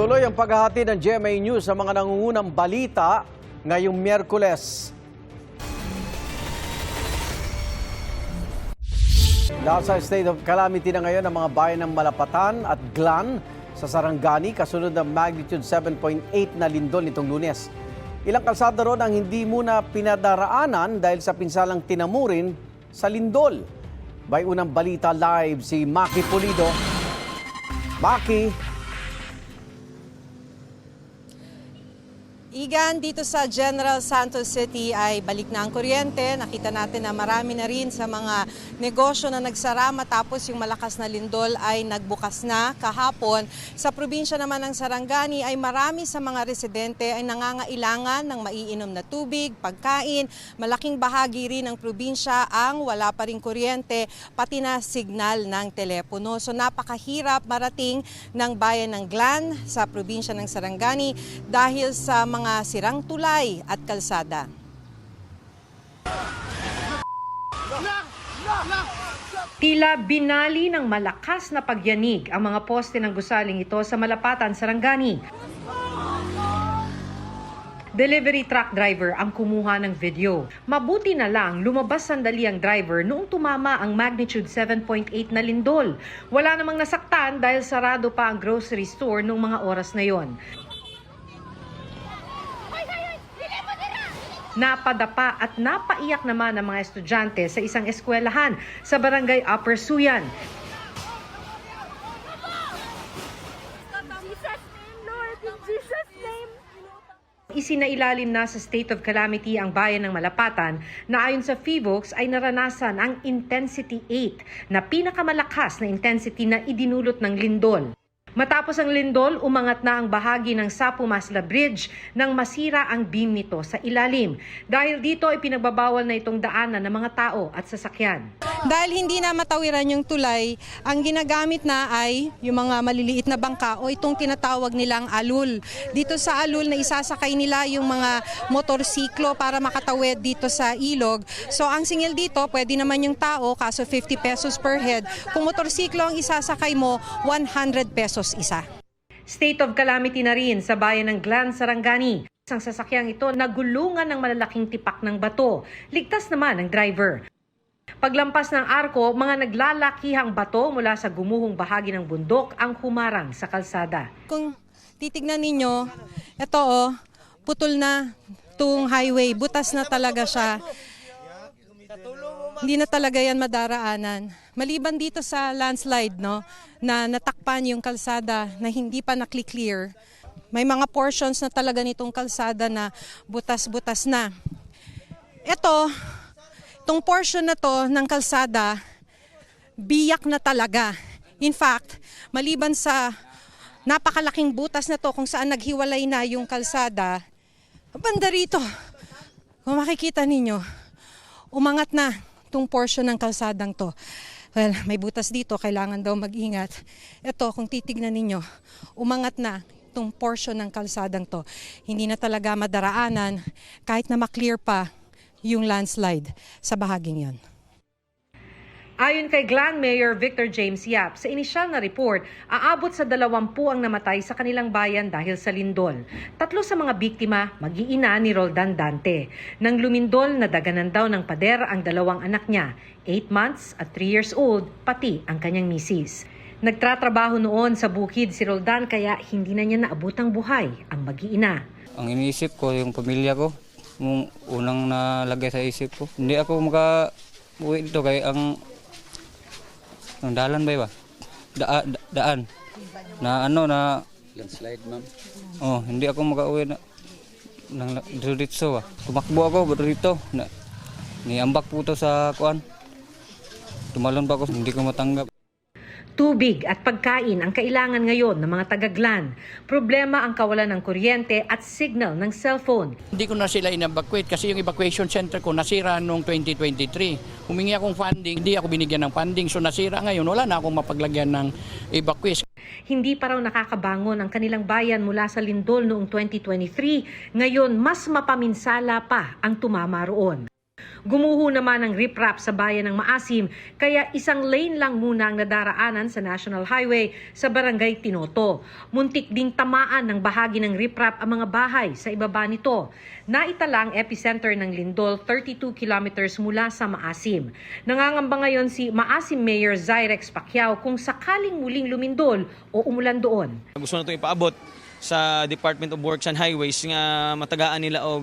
Tuloy ang paghahati ng GMA News sa mga nangungunang balita ngayong Miyerkules. Nasa state of calamity na ngayon ang mga bayan ng Malapatan at Glan sa Sarangani kasunod ng magnitude 7.8 na lindol nitong Lunes. Ilang kalsada ron ang hindi muna pinadaraanan dahil sa pinsalang tinamurin sa lindol. May unang balita live si Maki Pulido. Maki. Igan, dito sa General Santos City ay balik na ang kuryente. Nakita natin na marami na rin sa mga negosyo na nagsara matapos yung malakas na lindol ay nagbukas na kahapon. Sa probinsya naman ng Sarangani ay marami sa mga residente ay nangangailangan ng maiinom na tubig, pagkain. Malaking bahagi rin ng probinsya ang wala pa rin kuryente, pati na signal ng telepono. So napakahirap marating ng bayan ng Glan sa probinsya ng Sarangani dahil sa mga sirang tulay at kalsada. Tila binali ng malakas na pagyanig ang mga poste ng gusaling ito sa Malapatan, Sarangani. Delivery truck driver ang kumuha ng video. Mabuti na lang lumabas sandali ang driver noong tumama ang magnitude 7.8 na lindol. Wala namang nasaktan dahil sarado pa ang grocery store noong mga oras na yon. Napadapa at napaiyak naman ang mga estudyante sa isang eskwelahan sa barangay Upper Suyan. Isinailalim na sa state of calamity ang bayan ng Malapatan na ayon sa PHIVOLCS ay naranasan ang intensity 8 na pinakamalakas na intensity na idinulot ng lindol. Matapos ang lindol, umangat na ang bahagi ng Sapu-Masla Bridge nang masira ang beam nito sa ilalim. Dahil dito ay pinagbabawal na itong daanan ng mga tao at sasakyan. Dahil hindi na matawiran yung tulay, ang ginagamit na ay yung mga maliliit na bangka o itong tinatawag nilang alul. Dito sa alul na isasakay nila yung mga motorsiklo para makatawid dito sa ilog. So ang singil dito, pwede naman yung tao, kaso 50 pesos per head. Kung motorsiklo ang isasakay mo, 100 pesos isa. State of calamity na rin sa bayan ng Glan, Sarangani. Ang sasakyang ito nagulungan ng malalaking tipak ng bato. Ligtas naman ang driver. Paglampas ng arko, mga naglalakihang bato mula sa gumuhong bahagi ng bundok ang humarang sa kalsada. Kung titignan ninyo, ito putol na itong highway. Butas na talaga siya. Hindi na talaga yan madaraanan. Maliban dito sa landslide, na natakpan yung kalsada na hindi pa nakli-clear. May mga portions na talaga nitong kalsada na butas-butas na. Itong portion na to ng kalsada, biyak na talaga. In fact, maliban sa napakalaking butas na to kung saan naghiwalay na yung kalsada, banda rito, kung makikita ninyo, umangat na itong portion ng kalsadang to. Well, may butas dito, kailangan daw mag-ingat. Ito, kung titignan ninyo, umangat na itong portion ng kalsadang to. Hindi na talaga madaraanan kahit na maklear pa yung landslide sa bahaging yan. Ayon kay Glan Mayor Victor James Yap, sa inisyal na report, aabot sa 20 ang namatay sa kanilang bayan dahil sa lindol. 3 sa mga biktima, mag-iina ni Roldan Dante. Nang lumindol, nadaganan daw ng pader ang 2 anak niya, 8 months at 3 years old, pati ang kanyang misis. Nagtratrabaho noon sa bukid si Roldan kaya hindi na niya naabutang buhay ang mag-iina. Ang iniisip ko, yung pamilya ko, yung unang nalagay sa isip ko. Hindi ako maka-uwi dito kaya ang dalan ba? Daan. Na landslide, ma'am. Oh, hindi ako makauwi na dito. Tumakbo ako dito. Niambak po to sa kuan. Tumalon pa ako, hindi ko matanggap. Tubig at pagkain ang kailangan ngayon ng mga taga-Glan. Problema ang kawalan ng kuryente at signal ng cellphone. Hindi ko na sila in-evacuate kasi yung evacuation center ko nasira noong 2023. Humingi akong funding, hindi ako binigyan ng funding. So nasira ngayon, wala na akong mapaglagyan ng evacuation. Hindi pa raw nakakabangon ang kanilang bayan mula sa lindol noong 2023. Ngayon, mas mapaminsala pa ang tumama roon. Gumuho naman ang riprap sa bayan ng Maasim, kaya isang lane lang muna ang nadaraanan sa National Highway sa Barangay Tinoto. Muntik ding tamaan ng bahagi ng riprap ang mga bahay sa ibaba nito. Naitala ang epicenter ng lindol 32 kilometers mula sa Maasim. Nangangamba ngayon si Maasim Mayor Zyrex Pacquiao kung sakaling muling lumindol o umulan doon. Gusto na itong ipaabot sa Department of Works and Highways nga matagaan nila og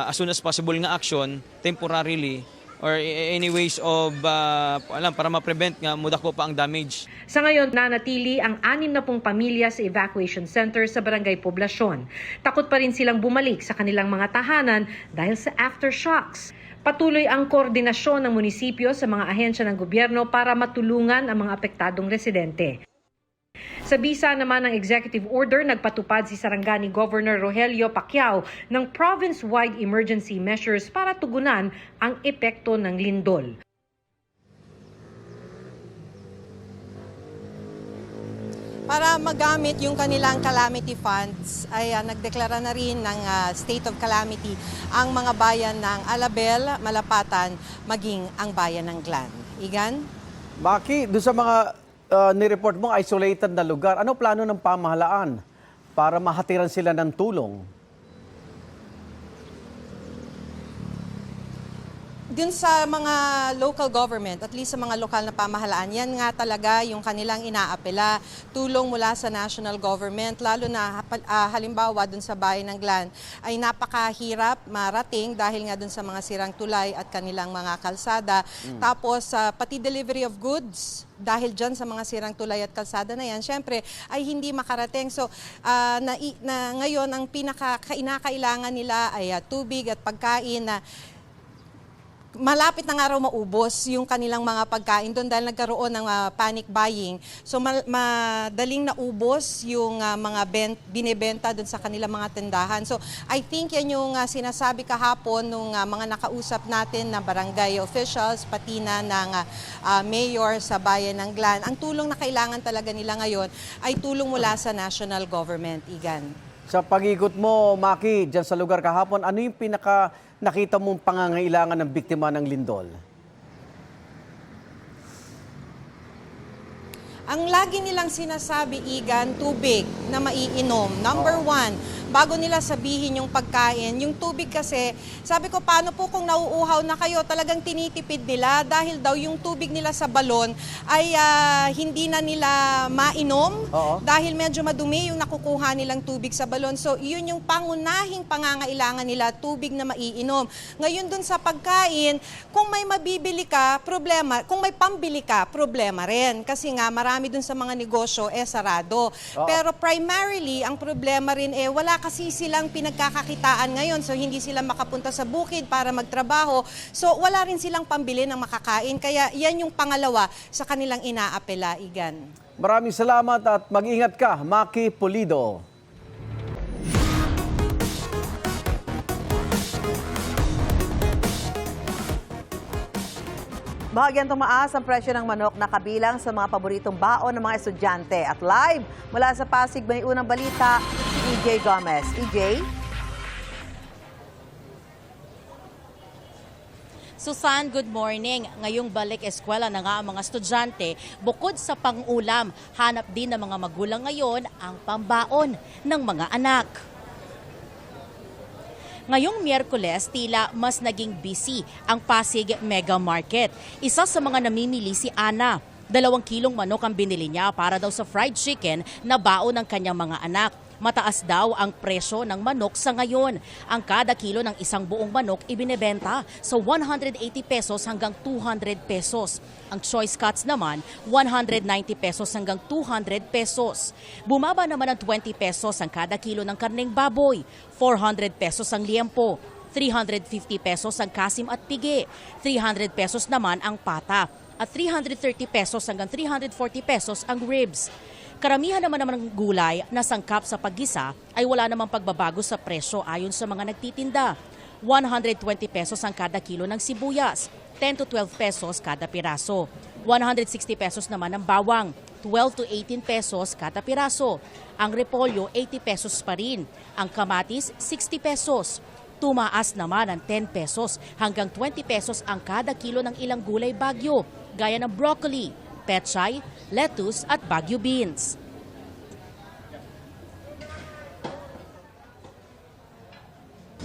as soon as possible nga action temporarily or any ways of para ma-prevent nga mudako pa ang damage. Sa ngayon, nanatili ang 60 pamilya sa evacuation center sa Barangay Poblasyon. Takot pa rin silang bumalik sa kanilang mga tahanan dahil sa aftershocks. Patuloy ang koordinasyon ng munisipyo sa mga ahensya ng gobyerno para matulungan ang mga apektadong residente. Sa bisa naman ng executive order, nagpatupad si Sarangani Governor Rogelio Pacquiao ng province-wide emergency measures para tugunan ang epekto ng lindol. Para magamit yung kanilang calamity funds ay nagdeklara na rin ng state of calamity ang mga bayan ng Alabel, Malapatan, maging ang bayan ng Glan. Igan? Maki, doon sa mga nireport mo, isolated na lugar, ano plano ng pamahalaan para mahatiran sila ng tulong? Dun sa mga local government, at least sa mga lokal na pamahalaan, yan nga talaga yung kanilang inaapela, tulong mula sa national government, lalo na halimbawa dun sa bayan ng Glan, ay napakahirap marating dahil nga dun sa mga sirang tulay at kanilang mga kalsada. Tapos pati delivery of goods, dahil dyan sa mga sirang tulay at kalsada na yan, syempre ay hindi makarating. So ngayon ang pinaka-kinakailangan nila ay tubig at pagkain na malapit na nga raw maubos yung kanilang mga pagkain doon dahil nagkaroon ng panic buying. So madaling naubos yung mga binebenta doon sa kanilang mga tindahan. So I think yan yung sinasabi kahapon ng mga nakausap natin na barangay officials, pati na ng mayor sa bayan ng Glan. Ang tulong na kailangan talaga nila ngayon ay tulong mula sa national government, Igan. Sa pag-ikot mo, Maki, dyan sa lugar kahapon, ano yung nakita mong pangangailangan ng biktima ng lindol? Ang lagi nilang sinasabi, Igan, tubig na maiinom. Number one, bago nila sabihin yung pagkain, yung tubig kasi, sabi ko, paano po kung nauuhaw na kayo, talagang tinitipid nila dahil daw yung tubig nila sa balon ay hindi na nila mainom dahil medyo madumi yung nakukuha nilang tubig sa balon. So, yun yung pangunahing pangangailangan nila, tubig na maiinom. Ngayon dun sa pagkain, kung may mabibili ka, problema. Kung may pambili ka, problema rin. Kasi nga, marami dun sa mga negosyo, sarado. Pero primarily, ang problema rin wala kasi silang pinagkakakitaan ngayon. So, hindi sila makapunta sa bukid para magtrabaho. So, wala rin silang pambili ng makakain. Kaya, yan yung pangalawa sa kanilang inaapela, Igan. Maraming salamat at mag-ingat ka, Maki Pulido. Bahagyang tumaas ang presyo ng manok na kabilang sa mga paboritong baon ng mga estudyante. At live mula sa Pasig, may unang balita si EJ Gomez. EJ? Susan, good morning. Ngayong balik eskwela na nga ang mga estudyante, bukod sa pang-ulam, hanap din ng mga magulang ngayon ang pambaon ng mga anak. Ngayong Miyerkules, tila mas naging busy ang Pasig Mega Market. Isa sa mga namimili si Ana. 2 kilong manok ang binili niya para daw sa fried chicken na baon ng kanyang mga anak. Mataas daw ang presyo ng manok sa ngayon. Ang kada kilo ng isang buong manok ibinebenta sa 180 pesos hanggang 200 pesos. Ang choice cuts naman, 190 pesos hanggang 200 pesos. Bumaba naman ng 20 pesos ang kada kilo ng karneng baboy, 400 pesos ang liempo, 350 pesos ang kasim at pigi, 300 pesos naman ang pata, at 330 pesos hanggang 340 pesos ang ribs. Karamihan naman ng gulay na sangkap sa paggisa ay wala namang pagbabago sa presyo ayon sa mga nagtitinda. 120 pesos ang kada kilo ng sibuyas, 10 to 12 pesos kada piraso. 160 pesos naman ang bawang, 12 to 18 pesos kada piraso. Ang repolyo, 80 pesos pa rin. Ang kamatis, 60 pesos. Tumaas naman ng 10 pesos hanggang 20 pesos ang kada kilo ng ilang gulay bagyo, gaya ng broccoli, pechay, lettuce at bagyo beans.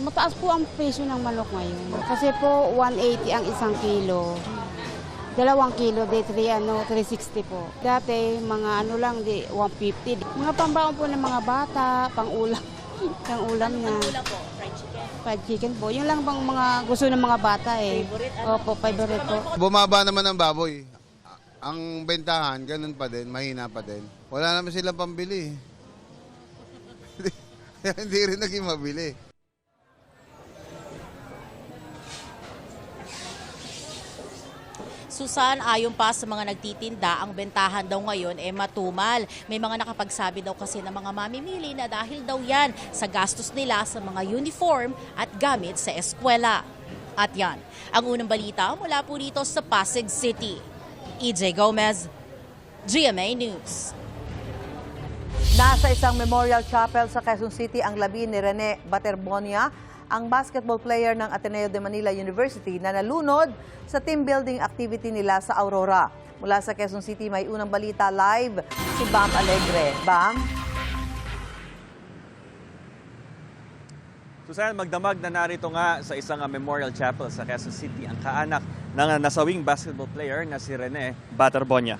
Mataas po ang presyo ng manok ngayon. Kasi po 180 ang isang kilo. 2 kilo, 360 po. Dati, mga ano lang, 150. Mga pambaon po ng mga bata, pang-ulam. Pang-ulam na. Ulam po, fried chicken. Fried chicken po. Yun lang bang mga gusto ng mga bata eh. Favorite, Opo, favorite po. Bumaba naman ang baboy. Ang bentahan, ganun pa din, mahina pa din. Wala naman silang pambili. Hindi rin naging mabili. Susan, ayon pa sa mga nagtitinda, ang bentahan daw ngayon matumal. May mga nakapagsabi daw kasi ng mga mamimili na dahil daw yan sa gastos nila sa mga uniform at gamit sa eskwela. At yan, ang unang balita mula po dito sa Pasig City. EJ Gomez, GMA News. Nasa isang memorial chapel sa Quezon City ang labi ni Rene Baterbonia, ang basketball player ng Ateneo de Manila University na nalunod sa team building activity nila sa Aurora. Mula sa Quezon City, may unang balita live si Bam Alegre. Bam? Susan, magdamag na narito nga sa isang memorial chapel sa Quezon City ang kaanak ng nasawing basketball player na si Rene Baterbonia.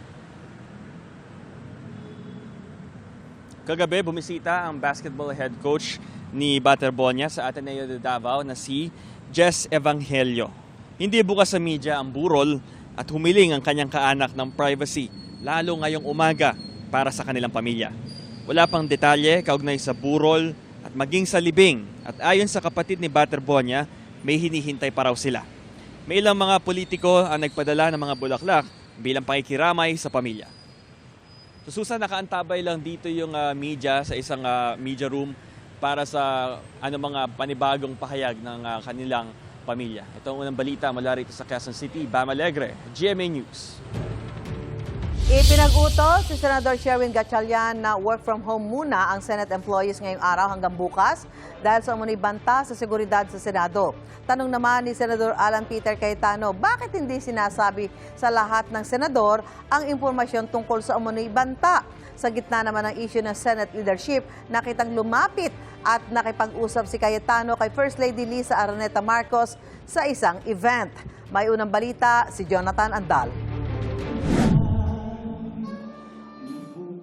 Kagabi, bumisita ang basketball head coach ni Baterbonia sa Ateneo de Davao na si Jess Evangelio. Hindi bukas sa media ang burol at humiling ang kanyang kaanak ng privacy, lalo ngayong umaga para sa kanilang pamilya. Wala pang detalye kaugnay sa burol at maging sa libing, at ayon sa kapatid ni Baterbonia, may hinihintay pa raw sila. May ilang mga politiko ang nagpadala ng mga bulaklak bilang pakikiramay sa pamilya. So Susan, nakaantabay lang dito yung media sa isang media room para sa mga panibagong pahayag ng kanilang pamilya. Ito ang unang balita mula rito sa Quezon City. Bam Alegre, GMA News. Ipinag-utos si Senador Sherwin Gatchalian na work from home muna ang Senate employees ngayong araw hanggang bukas dahil sa umunoy banta sa seguridad sa Senado. Tanong naman ni Senador Alan Peter Cayetano, bakit hindi sinasabi sa lahat ng senador ang impormasyon tungkol sa umunoy banta? Sa gitna naman ng issue ng Senate leadership, nakitang lumapit at nakipag-usap si Cayetano kay First Lady Lisa Araneta Marcos sa isang event. May unang balita si Jonathan Andal.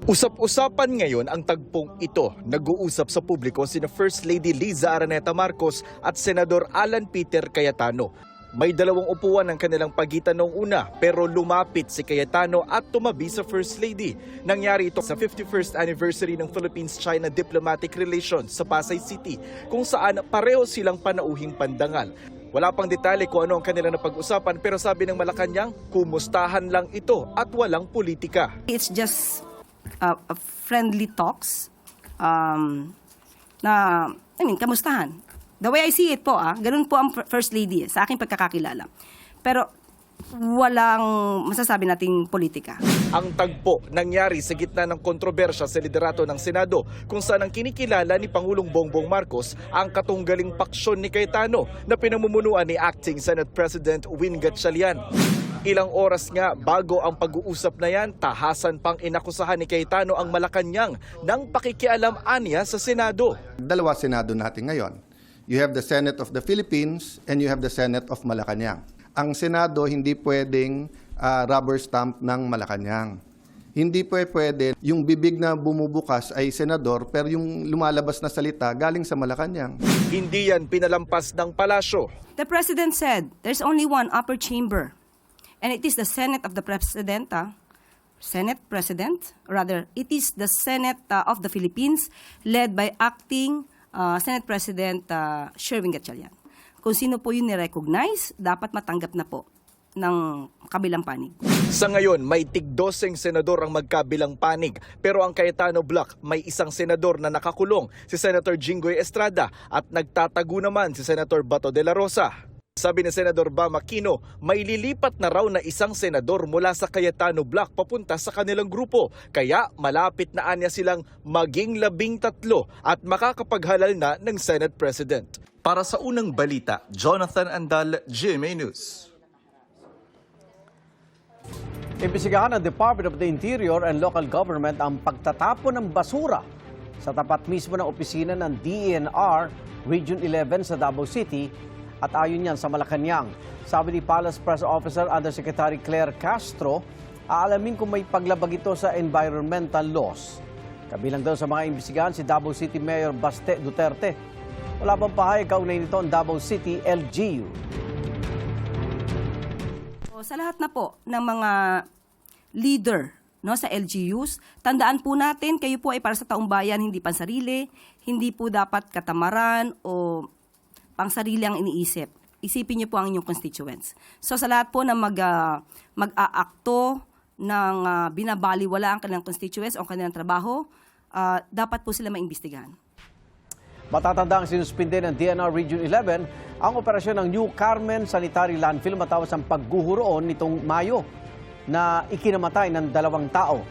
Usap-usapan ngayon ang tagpong ito. Nag-uusap sa publiko sina First Lady Liza Araneta Marcos at Senador Alan Peter Cayetano. May 2 upuan ang kanilang pagitan noong una, pero lumapit si Cayetano at tumabi sa First Lady. Nangyari ito sa 51st anniversary ng Philippines-China Diplomatic Relations sa Pasay City, kung saan pareho silang panauhing pandangal. Wala pang detalye kung ano ang kanilang napag-usapan, pero sabi ng Malacanang, kumustahan lang ito at walang politika. It's just friendly talks kamustahan. The way I see it po, ganun po ang First Lady sa aking pagkakakilala. Pero walang masasabi nating politika. Ang tagpo nangyari sa gitna ng kontrobersya sa liderato ng Senado, kung saan ang kinikilala ni Pangulong Bongbong Marcos ang katunggaling paksyon ni Cayetano na pinamumunuan ni Acting Senate President Win Gatchalian. Ilang oras nga bago ang pag-uusap na yan, tahasan pang inakusahan ni Cayetano ang Malacanang ng pakikialam-anya sa Senado. 2 Senado natin ngayon. You have the Senate of the Philippines and you have the Senate of Malacanang. Ang Senado hindi pwedeng rubber stamp ng Malacanang. Hindi pwede yung bibig na bumubukas ay senador pero yung lumalabas na salita galing sa Malacanang. Hindi yan pinalampas ng palasyo. The President said there's only one upper chamber. And it is the Senate of the President, it is the Senate of the Philippines led by Acting Senate President Sherwin Gatchalian. Kung sino po yun ni-recognize, dapat matanggap na po ng kabilang panig. Sa ngayon, may tig-12 senador ang magkabilang panig. Pero ang Cayetano Block, may isang senador na nakakulong, si Senator Jinggoy Estrada, at nagtatago naman si Senator Bato de la Rosa. Sabi ni Senador Bam Aquino, may lilipat na raw na isang senador mula sa Cayetano Block papunta sa kanilang grupo. Kaya malapit na anya silang maging 13 at makakapaghalal na ng Senate President. Para sa unang balita, Jonathan Andal, GMA News. Imbisigahan ng Department of the Interior and Local Government ang pagtatapon ng basura sa tapat mismo ng opisina ng DENR Region 11 sa Davao City at ayon yan sa Malacanang. Sabi ni Palace Press Officer Undersecretary Claire Castro, aalamin kung may paglabag ito sa environmental laws. Kabilang daw sa mga imbisigahan si Davao City Mayor Baste Duterte. Wala bang pahayag kaugnay nito ang Davao City LGU. Sa lahat na po ng mga leader sa LGUs, tandaan po natin, kayo po ay para sa taong bayan, hindi pansarili, hindi po dapat katamaran o pangsarili ang iniisip. Isipin niyo po ang inyong constituents. So sa lahat po na mag-aakto ng binabaliwala ang kanilang constituents o kanilang trabaho, dapat po sila maimbestigahan. Matatandang sinuspinde ng DNR Region 11 ang operasyon ng New Carmen Sanitary Landfill matapos ang pagguhuroon nitong Mayo na ikinamatay ng 2 tao.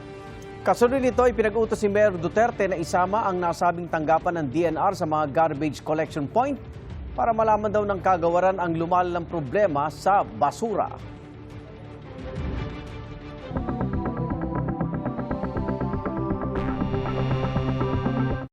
Kasunod nito ay pinag-utos si Mayor Duterte na isama ang nasabing tanggapan ng DNR sa mga garbage collection point para malaman daw ng kagawaran ang lumalalang problema sa basura.